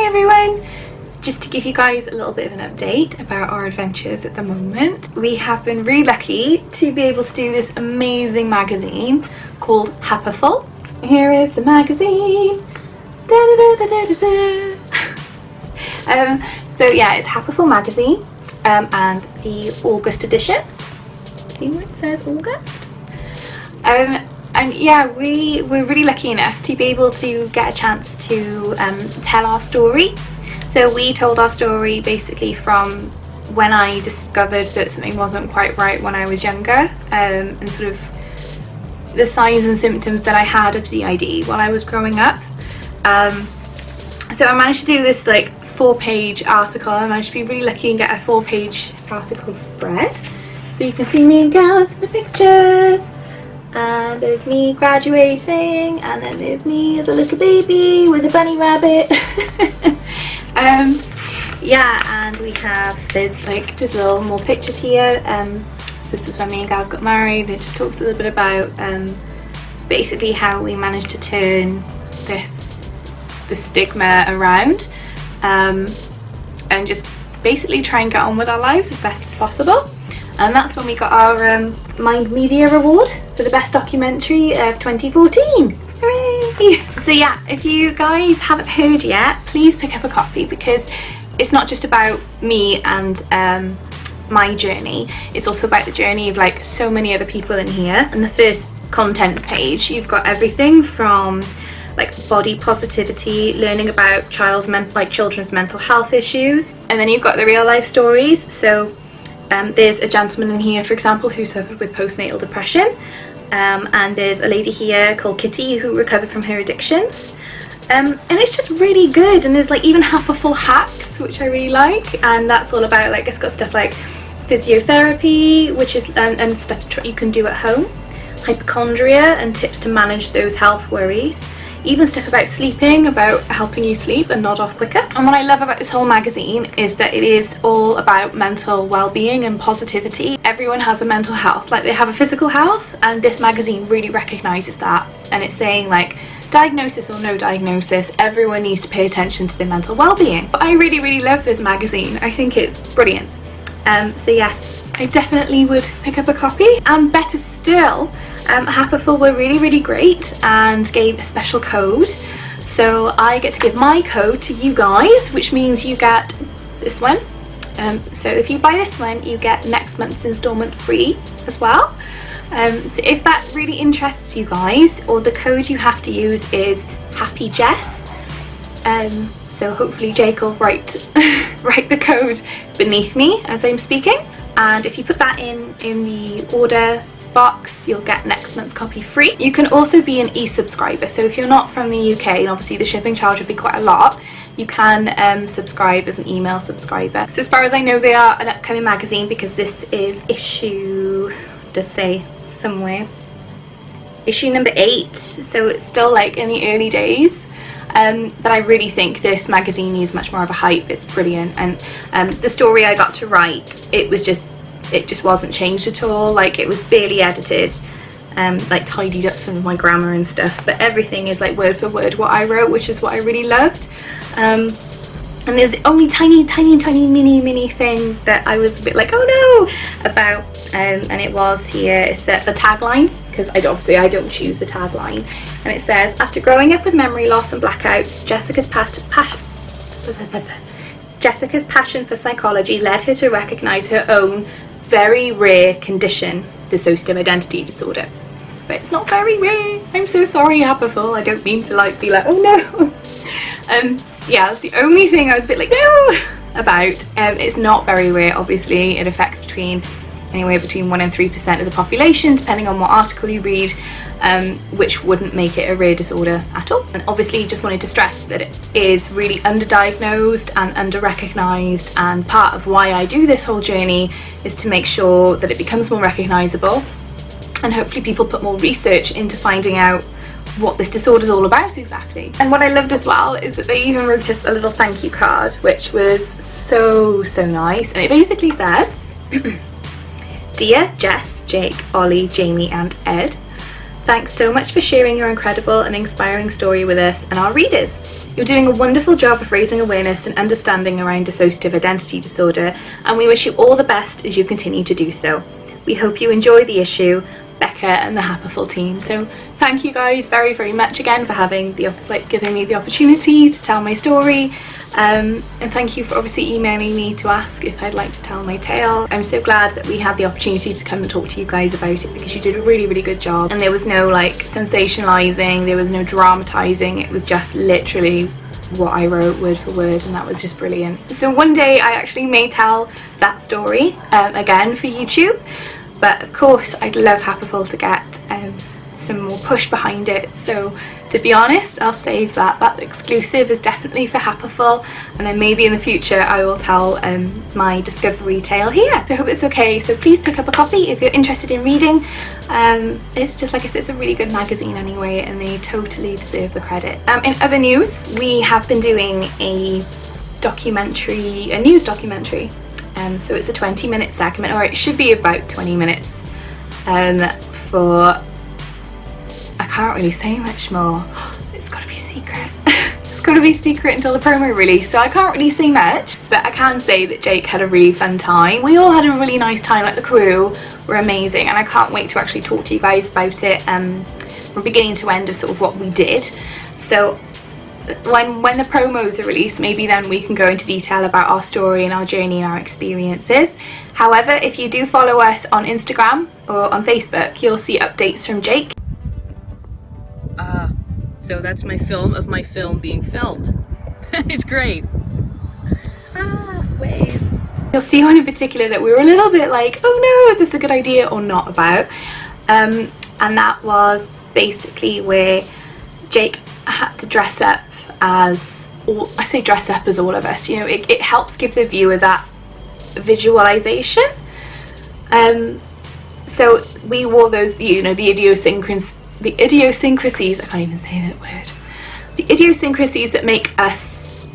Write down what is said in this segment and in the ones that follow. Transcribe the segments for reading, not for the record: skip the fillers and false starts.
everyone! Just to give you guys a little bit of an update about our adventures at the moment. We have been really lucky to be able to do this amazing magazine called Happiful. Here is the magazine. Da, da, da, da, da, da. So yeah, it's Happiful Magazine and the August edition. See where it says August? And yeah, we were really lucky enough to be able to get a chance to tell our story. So we told our story basically from when I discovered that something wasn't quite right when I was younger, and sort of the signs and symptoms that I had of ZID while I was growing up. So I managed to do this like 4-page article. I managed to be really lucky and get a 4-page article spread. So you can see me and girls in the pictures. And there's me graduating, and then there's me as a little baby with a bunny rabbit. Yeah, and we have, there's like just little more pictures here. So this is when me and Gaz got married. It just talks a little bit about basically how we managed to turn the stigma around, and just basically try and get on with our lives as best as possible. And that's when we got our Mind Media Award for the best documentary of 2014. Hooray! So yeah, if you guys haven't heard yet, please pick up a copy, because it's not just about me and my journey, it's also about the journey of like so many other people in here. And the first contents page, you've got everything from like body positivity, learning about children's mental health issues, and then you've got the real life stories. So there's a gentleman in here, for example, who suffered with postnatal depression, and there's a lady here called Kitty who recovered from her addictions, and it's just really good. And there's like even Happiful hacks, which I really like, and that's all about like, it's got stuff like physiotherapy, which is and stuff you can do at home, hypochondria and tips to manage those health worries, even stuff about sleeping, about helping you sleep and nod off quicker. And what I love about this whole magazine is that it is all about mental well-being and positivity. Everyone has a mental health, like they have a physical health, and this magazine really recognises that. And it's saying like, diagnosis or no diagnosis, everyone needs to pay attention to their mental well-being. But I really, really love this magazine. I think it's brilliant. So yes, I definitely would pick up a copy. And better still, Happiful were really, really great and gave a special code. So I get to give my code to you guys, which means you get this one. So if you buy this one, you get next month's installment free as well. So if that really interests you guys, or the code you have to use is Happy Jess. So hopefully Jake will write the code beneath me as I'm speaking. And if you put that in the order box, you'll get next month's copy free. You can also be an e-subscriber, so if you're not from the UK, and obviously the shipping charge would be quite a lot, you can subscribe as an email subscriber. So as far as I know, they are an upcoming magazine, because this is issue, does say somewhere, issue number 8, so it's still like in the early days. But I really think this magazine needs much more of a hype. It's brilliant, and the story I got to write, it just wasn't changed at all. Like, it was barely edited, like tidied up some of my grammar and stuff, but everything is like word for word what I wrote, which is what I really loved. And there's only tiny mini thing that I was a bit like, oh no, about, and it was here. It's the tagline, because I don't choose the tagline, and it says, after growing up with memory loss and blackouts, Jessica's passion for psychology led her to recognise her own very rare condition, dissociative identity disorder. But it's not very rare. I'm so sorry, Happiful. I don't mean to like be like, oh no. Yeah, that's the only thing I was a bit like, no, about. It's not very rare, obviously. It affects anywhere between 1% and 3% of the population, depending on what article you read, which wouldn't make it a rare disorder at all. And obviously just wanted to stress that it is really underdiagnosed and under-recognised, and part of why I do this whole journey is to make sure that it becomes more recognisable, and hopefully people put more research into finding out what this disorder is all about exactly. And what I loved as well is that they even wrote us a little thank you card, which was so nice, and it basically says, Dear Jess, Jake, Ollie, Jamie and Ed, thanks so much for sharing your incredible and inspiring story with us and our readers. You're doing a wonderful job of raising awareness and understanding around dissociative identity disorder, and we wish you all the best as you continue to do so. We hope you enjoy the issue, Becca and the Happiful team. So thank you guys very, very much again for having the giving me the opportunity to tell my story, and thank you for obviously emailing me to ask if I'd like to tell my tale. I'm so glad that we had the opportunity to come and talk to you guys about it, because you did a really, really good job, and there was no like sensationalizing, there was no dramatizing, it was just literally what I wrote word for word, and that was just brilliant. So one day I actually may tell that story again for YouTube, but of course I'd love Happiful to get some more push behind it. So to be honest, I'll save that. That exclusive is definitely for Happiful, and then maybe in the future I will tell my discovery tale here. So I hope it's okay. So please pick up a copy if you're interested in reading. It's just, like I said, it's a really good magazine anyway, and they totally deserve the credit. In other news, we have been doing a documentary, a news documentary. So it's a 20-minute segment, or it should be about 20 minutes for, I can't really say much more. It's got to be secret. It's got to be secret until the promo release, so I can't really say much, but I can say that Jake had a really fun time. We all had a really nice time, like the crew were amazing, and I can't wait to actually talk to you guys about it from beginning to end of sort of what we did. So when the promos are released, maybe then we can go into detail about our story and our journey and our experiences. However, if you do follow us on Instagram or on Facebook, you'll see updates from Jake. So that's my film of my film being filmed. It's great. Wave. You'll see one in particular that we were a little bit like, oh no, is this a good idea or not about? And that was basically where Jake had to dress up as, I say dress up as all of us, you know, it helps give the viewer that visualization. So we wore those, you know, the idiosyncrasies, I can't even say that word, the idiosyncrasies that make us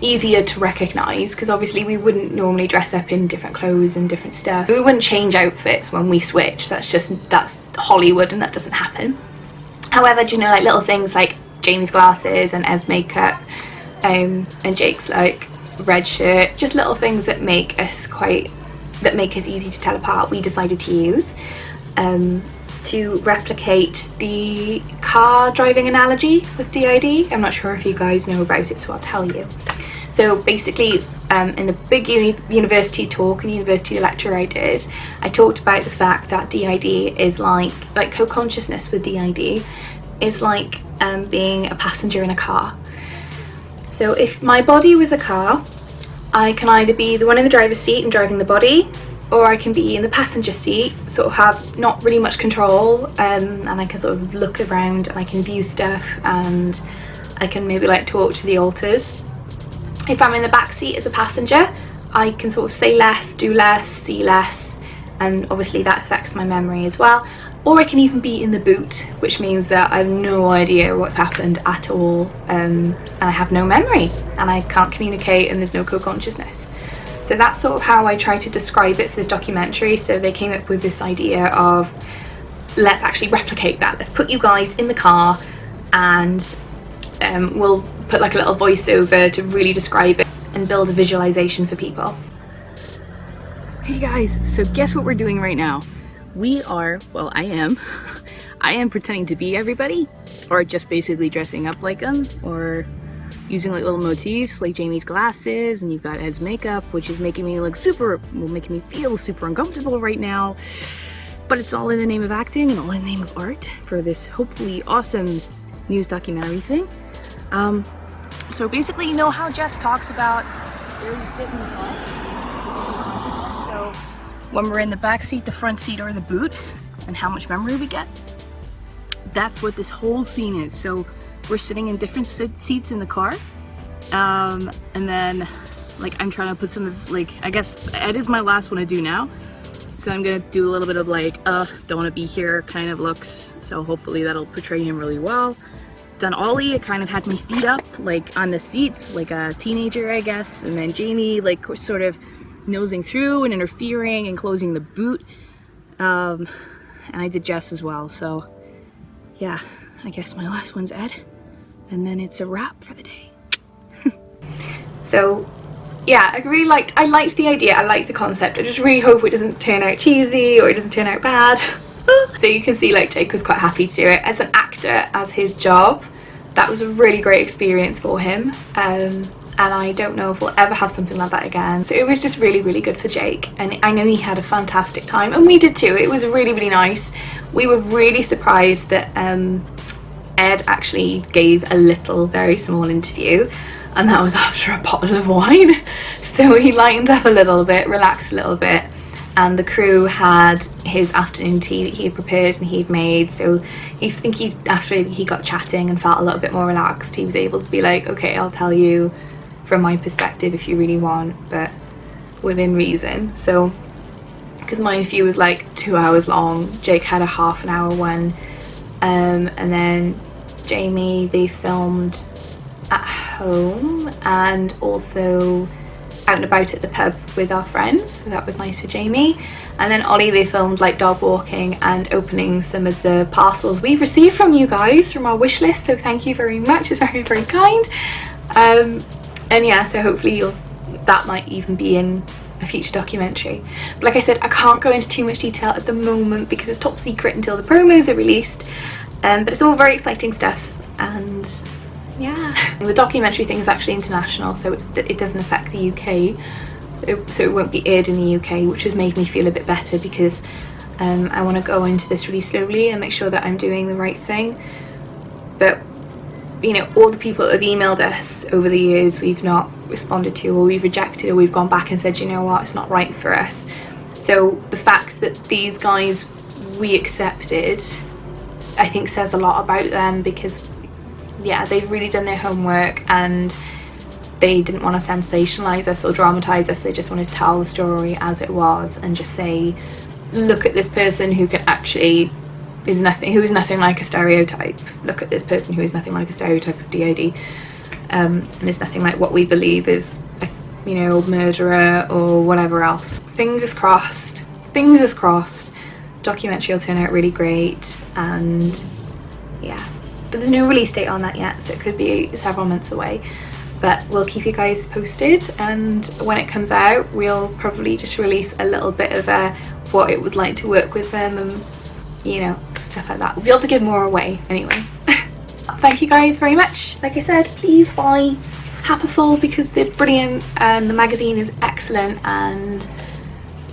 easier to recognize, because obviously we wouldn't normally dress up in different clothes and different stuff. We wouldn't change outfits when we switch, that's Hollywood and that doesn't happen. However, do you know, like little things like Jamie's glasses and Ed's makeup and Jake's like red shirt, just little things that make us easy to tell apart, we decided to use to replicate the car driving analogy with DID. I'm not sure if you guys know about it, so I'll tell you. So basically, in the big university talk and university lecture I did, I talked about the fact that DID is like co-consciousness with DID is like being a passenger in a car. So if my body was a car, I can either be the one in the driver's seat and driving the body, or I can be in the passenger seat, sort of have not really much control, and I can sort of look around and I can view stuff, and I can maybe like talk to the alters. If I'm in the back seat as a passenger, I can sort of say less, do less, see less, and obviously that affects my memory as well. Or I can even be in the boot, which means that I have no idea what's happened at all, and I have no memory, and I can't communicate, and there's no co-consciousness. So that's sort of how I try to describe it for this documentary. So they came up with this idea of, let's actually replicate that. Let's put you guys in the car, and we'll put like a little voiceover to really describe it and build a visualization for people. Hey guys, so guess what we're doing right now? We are, well, I am pretending to be everybody, or just basically dressing up like them, or using like little motifs like Jamie's glasses, and you've got Ed's makeup, which is making me making me feel super uncomfortable right now. But it's all in the name of acting and all in the name of art for this hopefully awesome news documentary thing. So basically, you know how Jess talks about where you sit in the car? So when we're in the back seat, the front seat, or the boot, and how much memory we get, that's what this whole scene is. So we're sitting in different seats in the car, and then like I'm trying to put some of, like, I guess Ed is my last one to do now, so I'm gonna do a little bit of like don't want to be here kind of looks, so hopefully that'll portray him really well. Done Ollie, I kind of had my feet up like on the seats like a teenager, I guess, and then Jamie like sort of nosing through and interfering and closing the boot, and I did Jess as well. So yeah, I guess my last one's Ed, and then it's a wrap for the day. So yeah, I liked the idea, I liked the concept. I just really hope it doesn't turn out cheesy or it doesn't turn out bad. So you can see like Jake was quite happy to do it. As an actor, as his job, that was a really great experience for him. And I don't know if we'll ever have something like that again. So it was just really, really good for Jake. And I know he had a fantastic time, and we did too. It was really, really nice. We were really surprised that Ed actually gave a little, very small interview, and that was after a bottle of wine. So he lightened up a little bit, relaxed a little bit, and the crew had his afternoon tea that he had prepared and he'd made. So after he got chatting and felt a little bit more relaxed, he was able to be like, okay, I'll tell you from my perspective if you really want, but within reason. So because my interview was like 2 hours long, Jake had a half an hour one, and then Jamie, they filmed at home and also out and about at the pub with our friends, so that was nice for Jamie. And then Ollie, they filmed like dog walking and opening some of the parcels we've received from you guys from our wish list, so thank you very much, it's very, very kind. And yeah, so hopefully that might even be in a future documentary. But like I said, I can't go into too much detail at the moment because it's top secret until the promos are released, but it's all very exciting stuff. And yeah, the documentary thing is actually international, so it doesn't affect the UK, so it won't be aired in the UK, which has made me feel a bit better because I want to go into this really slowly and make sure that I'm doing the right thing. But you know, all the people that have emailed us over the years we've not responded to, or we've rejected, or we've gone back and said, you know what, it's not right for us. So the fact that these guys we accepted, I think says a lot about them, because yeah, they've really done their homework and they didn't want to sensationalize us or dramatize us. They just wanted to tell the story as it was and just say, look at this person who can actually who is nothing like a stereotype. Look at this person who is nothing like a stereotype of DID, and is nothing like what we believe is a, you know, murderer or whatever else. Fingers crossed, documentary will turn out really great. And yeah, but there's no release date on that yet, so it could be several months away, but we'll keep you guys posted. And when it comes out, we'll probably just release a little bit of what it was like to work with them, and you know, stuff like that. We'll be able to give more away anyway. Thank you guys very much. Like I said, please buy Happiful because they're brilliant and the magazine is excellent, and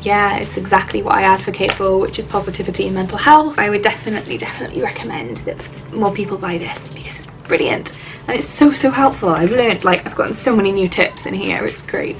yeah, it's exactly what I advocate for, which is positivity and mental health. I would definitely recommend that more people buy this because it's brilliant and it's so helpful. I've learned, like, I've gotten so many new tips in here, it's great.